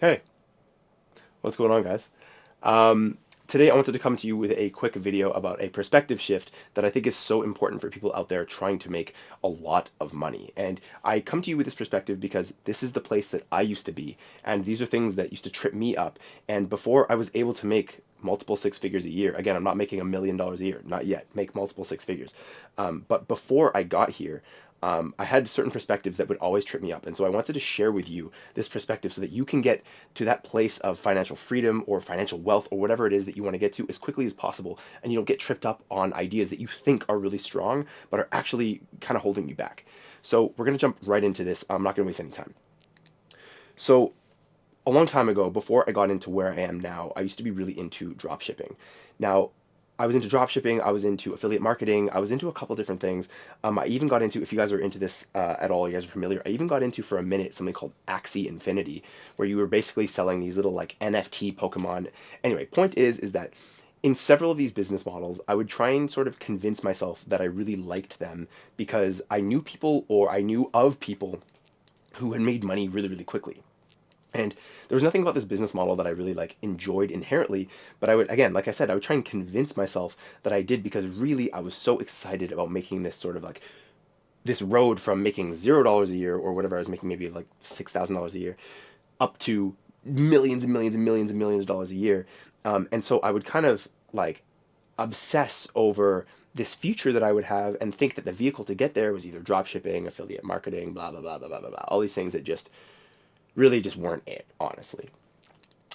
Hey, what's going on, guys? Um, Today, I wanted to come to you with a quick video about a perspective shift that I think is so important for people out there trying to make a lot of money. And I come to you with this perspective because this is the place that I used to be, and these are things that used to trip me up. And before I was able to make multiple six figures a year, again, I'm not making $1 million a year, not yet, make multiple six figures. But before I got here, I had certain perspectives that would always trip me up. And so I wanted to share with you this perspective so that you can get to that place of financial freedom or financial wealth or whatever it is that you want to get to as quickly as possible. And you don't get tripped up on ideas that you think are really strong, but are actually kind of holding you back. So we're going to jump right into this. I'm not going to waste any time. So a long time ago, before I got into where I am now, I used to be really into drop shipping. Now, I was into drop shipping, I was into affiliate marketing, I was into a couple different things. I even got into, if you guys are into this at all, you guys are familiar, I even got into for a minute something called Axie Infinity, where you were basically selling these little like NFT Pokemon. Anyway, point is that in several of these business models, I would try and sort of convince myself that I really liked them because I knew people or I knew of people who had made money really, really quickly. And there was nothing about this business model that I really like enjoyed inherently, but I would, again, like I said, I would try and convince myself that I did because really I was so excited about making this sort of like this road from making $0 a year or whatever I was making, maybe like $6,000 a year, up to millions and millions and millions and millions of dollars a year. And so I would kind of like obsess over this future that I would have and think that the vehicle to get there was either drop shipping, affiliate marketing, blah, blah, blah, blah, blah, blah, blah, all these things that just really just weren't it, honestly.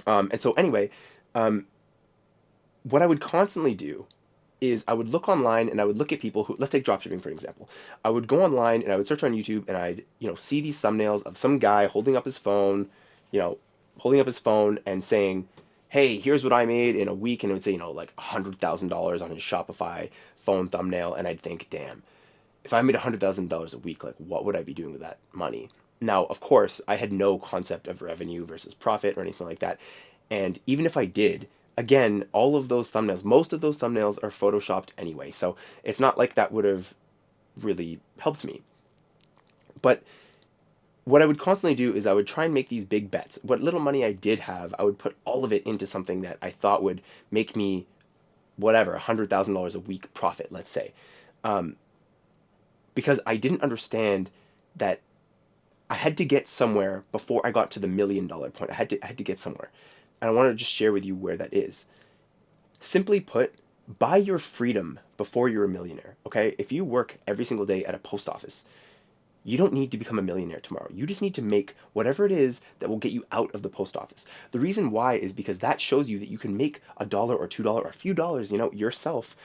And so anyway, um, what I would constantly do is I would look online and I would look at people who, let's take dropshipping for an example. I would go online and I would search on YouTube and I'd, see these thumbnails of some guy holding up his phone, you know, holding up his phone and saying, hey, here's what I made in a week. And it would say, like $100,000 on his Shopify phone thumbnail. And I'd think, damn, if I made $100,000 a week, like what would I be doing with that money? Now, of course, I had no concept of revenue versus profit or anything like that. And even if I did, again, all of those thumbnails, most of those thumbnails are photoshopped anyway. So it's not like that would have really helped me. But what I would constantly do is I would try and make these big bets. What little money I did have, I would put all of it into something that I thought would make me whatever, $100,000 a week profit, let's say. Um, because I didn't understand that I had to get somewhere before I got to the $1 million point. I had to get somewhere. And I want to just share with you where that is. Simply put, buy your freedom before you're a millionaire, okay? If you work every single day at a post office, you don't need to become a millionaire tomorrow. You just need to make whatever it is that will get you out of the post office. The reason why is because that shows you that you can make $1 or $2 or a few dollars, yourself,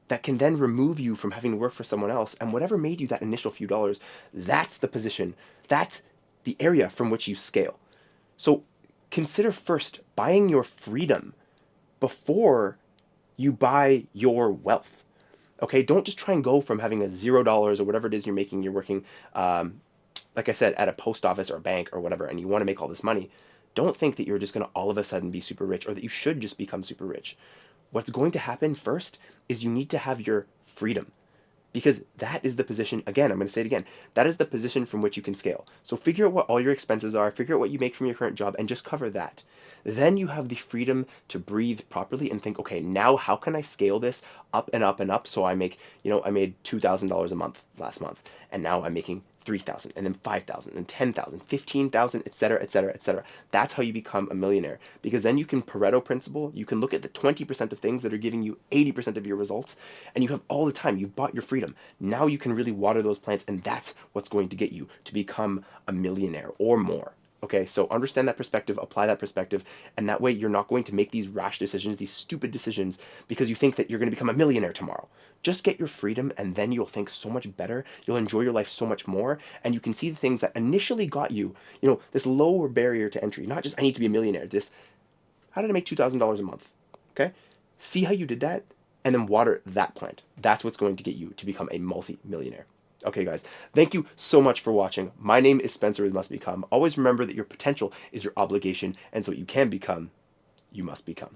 that can then remove you from having to work for someone else. And whatever made you that initial few dollars, that's the position, that's the area from which you scale. So consider first buying your freedom before you buy your wealth. Okay, don't just try and go from having a $0 or whatever it is you're making. You're working, like I said, at a post office or a bank or whatever, and you want to make all this money. Don't think that you're just going to all of a sudden be super rich or that you should just become super rich. What's going to happen first is you need to have your freedom because that is the position, again, I'm going to say it again, that is the position from which you can scale. So figure out what all your expenses are, figure out what you make from your current job, and just cover that. Then you have the freedom to breathe properly and think, okay, now how can I scale this up and up and up so I make, I made $2,000 a month last month, and now I'm making 3,000 and then 5,000 and 10,000, 15,000, etc., etc., etc. That's how you become a millionaire because then you can Pareto principle, you can look at the 20% of things that are giving you 80% of your results and you have all the time, you've bought your freedom. Now you can really water those plants and that's what's going to get you to become a millionaire or more. Okay, so understand that perspective, apply that perspective, and that way you're not going to make these rash decisions, these stupid decisions, because you think that you're going to become a millionaire tomorrow. Just get your freedom, and then you'll think so much better. You'll enjoy your life so much more, and you can see the things that initially got you, this lower barrier to entry. Not just I need to be a millionaire. This, how did I make $2,000 a month? Okay, see how you did that, and then water that plant. That's what's going to get you to become a multi-millionaire. Okay, guys, thank you so much for watching. My name is Spencer with Must Become. Always remember that your potential is your obligation, and so what you can become, you must become.